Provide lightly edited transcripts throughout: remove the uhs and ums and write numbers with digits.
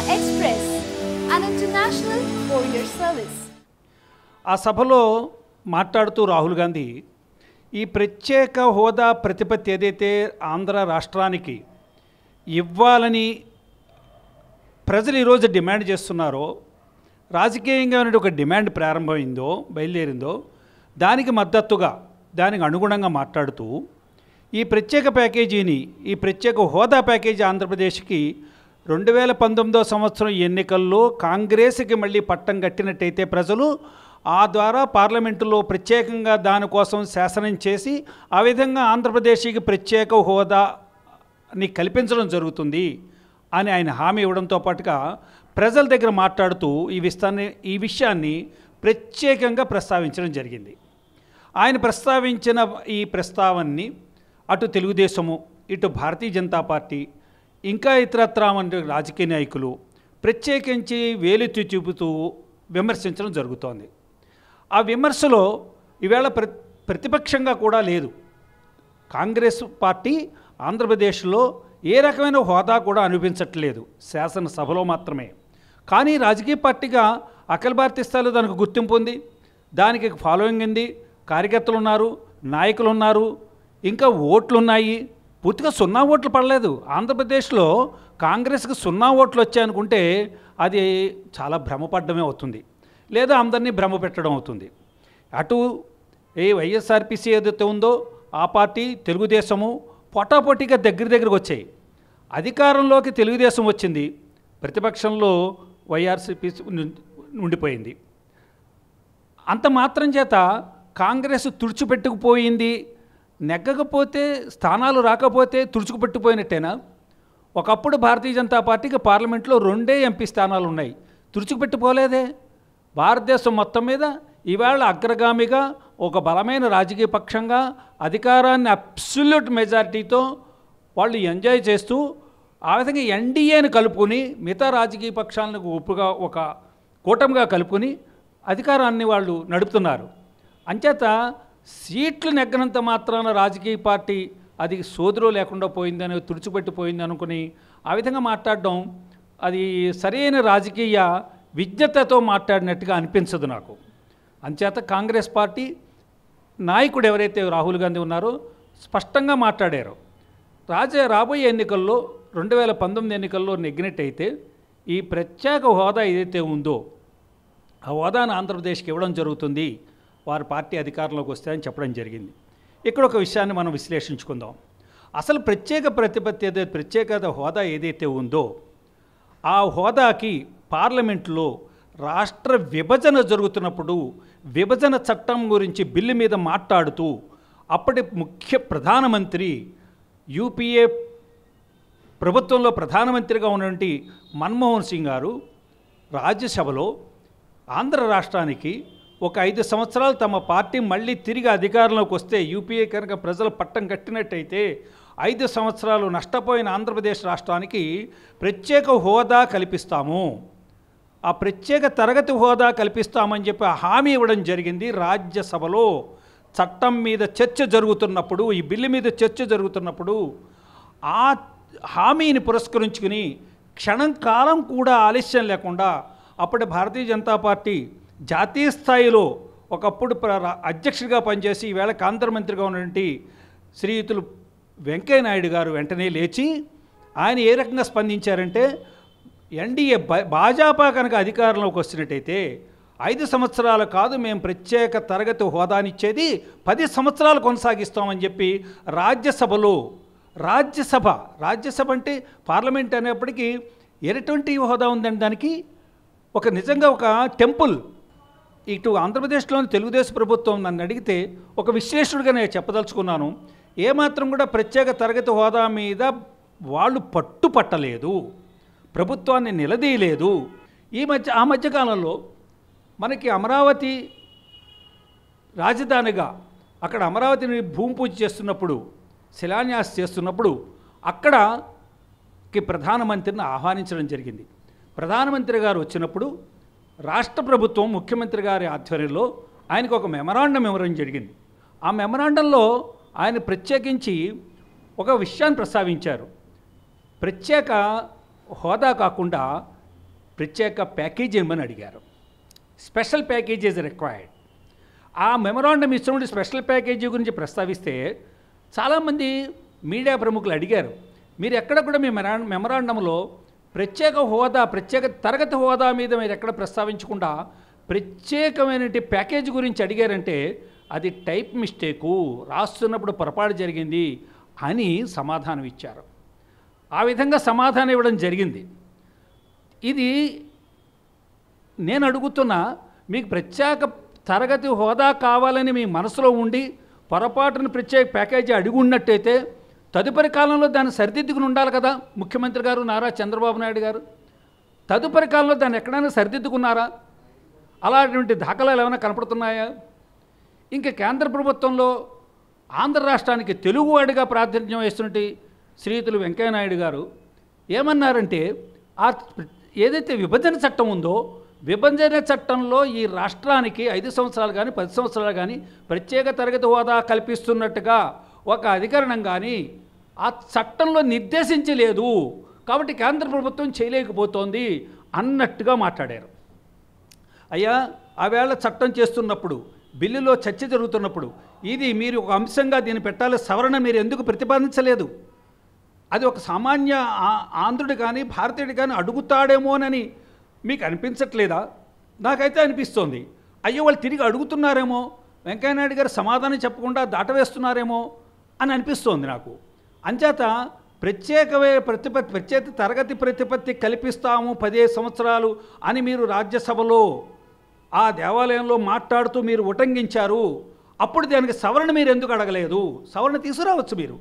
Express, an international courier service. ఆ సభలో మాట్లాడుతూ రాహుల్ గాంధీ ఈ ప్రత్యేక హోదా ప్రతిపత్తి ఏదైతే ఆంధ్ర రాష్ట్రానికి ఇవ్వాలని ప్రజలు ఈరోజు డిమాండ్ చేస్తున్నారో, రాజకీయంగా ఒక డిమాండ్ ప్రారంభమైందో బయలుదేరిందో దానికి మద్దతుగా దానికి అనుగుణంగా మాట్లాడుతూ ఈ ప్రత్యేక ప్యాకేజీని, ఈ ప్రత్యేక హోదా ప్యాకేజీ ఆంధ్రప్రదేశ్కి 2019 సంవత్సరం ఎన్నికల్లో కాంగ్రెస్కి మళ్ళీ పట్టం కట్టినట్టయితే ప్రజలు ఆ ద్వారా పార్లమెంటులో ప్రత్యేకంగా దానికోసం శాసనం చేసి ఆ విధంగా ఆంధ్రప్రదేశ్కి ప్రత్యేక హోదాని కల్పించడం జరుగుతుంది అని ఆయన హామీ ఇవ్వడంతో పాటుగా ప్రజల దగ్గర మాట్లాడుతూ ఈ విషయాన్ని ప్రత్యేకంగా ప్రస్తావించడం జరిగింది. ఆయన ప్రస్తావించిన ఈ ప్రస్తావనని అటు తెలుగుదేశము, ఇటు భారతీయ జనతా పార్టీ, ఇంకా ఇతరత్రా రాజకీయ నాయకులు ప్రత్యేకించి వేలెత్తి చూపుతూ విమర్శించడం జరుగుతోంది. ఆ విమర్శలో ఈవేళ ప్రతిపక్షంగా కూడా లేదు. కాంగ్రెస్ పార్టీ ఆంధ్రప్రదేశ్లో ఏ రకమైన హోదా కూడా అనిపించట్లేదు, శాసనసభలో మాత్రమే. కానీ రాజకీయ పార్టీగా అఖిల భారతీయ స్థాయిలో దానికి గుర్తింపు ఉంది, దానికి ఫాలోయింగ్ ఉంది, కార్యకర్తలు ఉన్నారు, నాయకులు ఉన్నారు, ఇంకా ఓట్లు ఉన్నాయి. పూర్తిగా 0 ఓట్లు పడలేదు. ఆంధ్రప్రదేశ్లో కాంగ్రెస్కి 0 ఓట్లు వచ్చాయనుకుంటే అది చాలా భ్రమపడమే అవుతుంది, లేదా అందరినీ భ్రమ పెట్టడం అవుతుంది. అటు వైఎస్ఆర్పీసీ ఏదైతే ఉందో ఆ పార్టీ, తెలుగుదేశము పొటాపొటిగా దగ్గరికి వచ్చాయి. అధికారంలోకి తెలుగుదేశం వచ్చింది, ప్రతిపక్షంలో వైఎస్ఆర్సీపీ ఉండిపోయింది. అంత మాత్రం చేత కాంగ్రెస్ తుడిచిపెట్టుకుపోయింది, నెగ్గకపోతే స్థానాలు రాకపోతే తుడుచుకుపెట్టిపోయినట్టేనా? ఒకప్పుడు భారతీయ జనతా పార్టీకి పార్లమెంట్లో 2 ఎంపీ స్థానాలు ఉన్నాయి, తుడుచుకుపెట్టిపోలేదే. భారతదేశం మొత్తం మీద ఈవేళ అగ్రగామిగా ఒక బలమైన రాజకీయ పక్షంగా అధికారాన్ని అబ్సల్యూట్ మెజారిటీతో వాళ్ళు ఎంజాయ్ చేస్తూ ఆ విధంగా ఎన్డీఏని కలుపుకొని మిగతా రాజకీయ పక్షాలను ఒక కూటమిగా కలుపుకొని అధికారాన్ని వాళ్ళు నడుపుతున్నారు. అంచేత సీట్లు నెగ్గనంత మాత్రాన రాజకీయ పార్టీ అది సోదరు లేకుండా పోయిందని, తుడిచిపెట్టిపోయింది అనుకుని ఆ విధంగా మాట్లాడడం అది సరైన రాజకీయ విజ్ఞతతో మాట్లాడినట్టుగా అనిపించదు నాకు. అంచేత కాంగ్రెస్ పార్టీ నాయకుడు ఎవరైతే రాహుల్ గాంధీ ఉన్నారో స్పష్టంగా మాట్లాడారు. రాబోయే ఎన్నికల్లో 2019 ఎన్నికల్లో నెగ్గినట్టయితే ఈ ప్రత్యేక హోదా ఏదైతే ఉందో ఆ హోదాను ఆంధ్రప్రదేశ్కి ఇవ్వడం జరుగుతుంది, వారి పార్టీ అధికారంలోకి వస్తాయని చెప్పడం జరిగింది. ఇక్కడ ఒక విషయాన్ని మనం విశ్లేషించుకుందాం. అసలు ప్రత్యేక హోదా ఏదైతే ఉందో ఆ హోదాకి పార్లమెంట్లో రాష్ట్ర విభజన జరుగుతున్నప్పుడు విభజన చట్టం గురించి బిల్లు మీద మాట్లాడుతూ అప్పటి ప్రధానమంత్రి యూపీఏ ప్రభుత్వంలో ప్రధానమంత్రిగా ఉన్నటువంటి మన్మోహన్ సింగ్ గారు రాజ్యసభలో ఆంధ్ర రాష్ట్రానికి ఒక 5 సంవత్సరాలు తమ పార్టీ మళ్ళీ తిరిగి అధికారంలోకి వస్తే, యూపీఏ కనుక ప్రజలు పట్టం కట్టినట్టయితే 5 సంవత్సరాలు నష్టపోయిన ఆంధ్రప్రదేశ్ రాష్ట్రానికి ప్రత్యేక హోదా కల్పిస్తాము, ఆ ప్రత్యేక తరగతి హోదా కల్పిస్తామని చెప్పి హామీ ఇవ్వడం జరిగింది. రాజ్యసభలో చట్టం మీద చర్చ జరుగుతున్నప్పుడు, ఈ బిల్లు మీద చర్చ జరుగుతున్నప్పుడు ఆ హామీని పురస్కరించుకుని క్షణం కాలం కూడా ఆలస్యం లేకుండా అప్పటి భారతీయ జనతా పార్టీ జాతీయ స్థాయిలో ఒకప్పుడు అధ్యక్షుడిగా పనిచేసి ఈవేళ కేంద్ర మంత్రిగా ఉన్నటువంటి శ్రీయుతులు వెంకయ్య నాయుడు గారు వెంటనే లేచి ఆయన ఏ రకంగా స్పందించారంటే, ఎన్డీఏ భాజపా కనుక అధికారంలోకి వచ్చినట్టయితే 5 సంవత్సరాలు కాదు, మేము ప్రత్యేక తరగతి హోదానిచ్చేది 10 సంవత్సరాలు కొనసాగిస్తామని చెప్పి రాజ్యసభ అంటే పార్లమెంట్ అనేప్పటికీ ఎటువంటి హోదా ఉందండి, దానికి నిజంగా ఒక టెంపుల్. ఇటు ఆంధ్రప్రదేశ్లోని తెలుగుదేశం ప్రభుత్వం నన్ను అడిగితే ఒక విశ్లేషకుడిగా నేను చెప్పదలుచుకున్నాను, ఏమాత్రం కూడా ప్రత్యేక తరగతి హోదా మీద వాళ్ళు పట్టలేదు, ప్రభుత్వాన్ని నిలదీయలేదు. ఆ మధ్యకాలంలో మనకి అమరావతి రాజధానిగా అక్కడ అమరావతిని భూమి పూజ చేస్తున్నప్పుడు, శిలాన్యాసం చేస్తున్నప్పుడు అక్కడకి ప్రధానమంత్రిని ఆహ్వానించడం జరిగింది. ప్రధానమంత్రి గారు వచ్చినప్పుడు రాష్ట్ర ప్రభుత్వం ముఖ్యమంత్రి గారి ఆధ్వర్యంలో ఆయనకు ఒక మెమరాండం ఇవ్వడం జరిగింది. ఆ మెమరాండంలో ఆయన ప్రత్యేకించి ఒక విషయాన్ని ప్రస్తావించారు. ప్రత్యేక హోదా కాకుండా ప్రత్యేక ప్యాకేజీ ఇవ్వమని అడిగారు. Special package is required. ఆ మెమరాండం ఇచ్చినప్పుడు స్పెషల్ ప్యాకేజీ గురించి ప్రస్తావిస్తే చాలామంది మీడియా ప్రముఖులు అడిగారు, మీరు ఎక్కడ కూడా మీ మెమరాండంలో ప్రత్యేక హోదా, ప్రత్యేక తరగతి హోదా మీద మీరు ఎక్కడ ప్రస్తావించకుండా ప్రత్యేకమైన ప్యాకేజీ గురించి అడిగారంటే అది టైప్ మిస్టేకు, రాస్తున్నప్పుడు పొరపాటు జరిగింది అని సమాధానం ఇచ్చారు. ఆ విధంగా సమాధానం ఇవ్వడం జరిగింది. ఇది నేను అడుగుతున్నా, మీకు ప్రత్యేక తరగతి హోదా కావాలని మీ మనసులో ఉండి పొరపాటున ప్రత్యేక ప్యాకేజీ అడిగి ఉన్నట్టయితే తదుపరి కాలంలో దాన్ని సరిదిద్దుకుని ఉండాలి కదా ముఖ్యమంత్రి గారు నారా చంద్రబాబు నాయుడు గారు. తదుపరి కాలంలో దాన్ని ఎక్కడైనా సరిదిద్దుకున్నారా? అలాంటి దాఖలాలు ఏమైనా కనపడుతున్నాయా? ఇంకా కేంద్ర ప్రభుత్వంలో ఆంధ్ర రాష్ట్రానికి తెలుగువాడిగా ప్రాతినిధ్యం వహిస్తున్నట్టు శ్రీయుతులు వెంకయ్యనాయుడు గారు ఏమన్నారంటే, ఏదైతే విభజన చట్టం ఉందో విభజన చట్టంలో ఈ రాష్ట్రానికి 5 సంవత్సరాలు కానీ 10 సంవత్సరాలు కానీ ప్రత్యేక తరగతి హోదా కల్పిస్తున్నట్టుగా ఒక అధికరణం కానీ ఆ చట్టంలో నిర్దేశించలేదు, కాబట్టి కేంద్ర ప్రభుత్వం చేయలేకపోతోంది అన్నట్టుగా మాట్లాడారు. అయ్యా, ఆవేళ చట్టం చేస్తున్నప్పుడు, బిల్లులో చర్చ జరుగుతున్నప్పుడు ఇది మీరు ఒక అంశంగా దీన్ని పెట్టాలి, సవరణ మీరు ఎందుకు ప్రతిపాదించలేదు? అది ఒక సామాన్య ఆంధ్రుడు కానీ భారతీయుడు కానీ అడుగుతాడేమోనని మీకు అనిపించట్లేదా? నాకైతే అనిపిస్తోంది. అయ్యో, వాళ్ళు తిరిగి అడుగుతున్నారేమో, వెంకయ్యనాయుడు గారు సమాధానం చెప్పకుండా దాటవేస్తున్నారేమో అని అనిపిస్తోంది నాకు. అంచేత ప్రత్యేక తరగతి ప్రతిపత్తి కల్పిస్తాము 15 సంవత్సరాలు అని మీరు రాజ్యసభలో ఆ దేవాలయంలో మాట్లాడుతూ మీరు ఉటంకించారు. అప్పుడు దానికి సవరణ మీరు ఎందుకు అడగలేదు? సవరణ తీసుకురావచ్చు మీరు.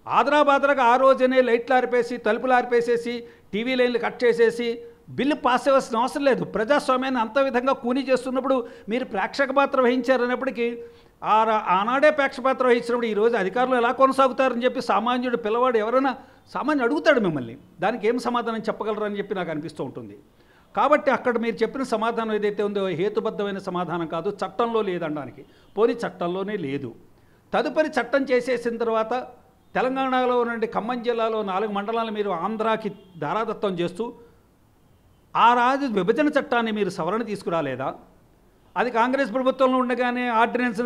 ఆదరాబాదరాగా ఆ రోజునే లైట్లు ఆరిపేసి తలుపులు ఆరిపేసేసి టీవీ లైన్లు కట్ చేసేసి బిల్లు పాస్ అవ్వాల్సిన అవసరం లేదు. ప్రజాస్వామ్యాన్ని అంత విధంగా కూనీ చేస్తున్నప్పుడు మీరు ప్రేక్షక పాత్ర వహించారన్నప్పటికీ ఆనాడే ప్రేక్షక పాత్ర వహించినప్పుడు ఈరోజు అధికారులు ఎలా కొనసాగుతారని చెప్పి సామాన్యుడు పిల్లవాడు ఎవరైనా సామాన్యుడు అడుగుతాడు మిమ్మల్ని, దానికి ఏం సమాధానం చెప్పగలరని చెప్పి నాకు అనిపిస్తూ ఉంటుంది. కాబట్టి అక్కడ మీరు చెప్పిన సమాధానం ఏదైతే ఉందో హేతుబద్ధమైన సమాధానం కాదు, చట్టంలో లేదనడానికి. పోనీ చట్టంలోనే లేదు. తదుపరి చట్టం చేసేసిన తర్వాత తెలంగాణలో నుండి ఖమ్మం జిల్లాలో 4 మండలాలు మీరు ఆంధ్రాకి దారాదత్తం చేస్తూ ఆ రాజు విభజన చట్టాన్ని మీరు సవరణ తీసుకురాలేదా? అది కాంగ్రెస్ ప్రభుత్వంలో ఉండగానే ఆర్డినెన్స్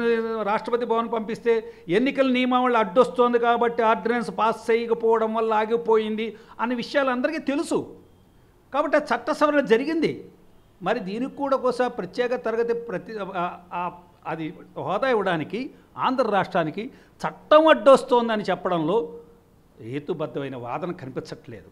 రాష్ట్రపతి భవన్ పంపిస్తే ఎన్నికల నియమావళి అడ్డొస్తోంది కాబట్టి ఆర్డినెన్స్ పాస్ చేయకపోవడం వల్ల ఆగిపోయింది అనే విషయాలు అందరికీ తెలుసు. కాబట్టి ఆ చట్ట సవరణ జరిగింది. మరి దీనికి కూడా కోసం ప్రత్యేక తరగతి అది హోదా ఇవ్వడానికి ఆంధ్ర రాష్ట్రానికి చట్టం అడ్డొస్తోందని చెప్పడంలో హేతుబద్ధమైన వాదన కనిపించట్లేదు.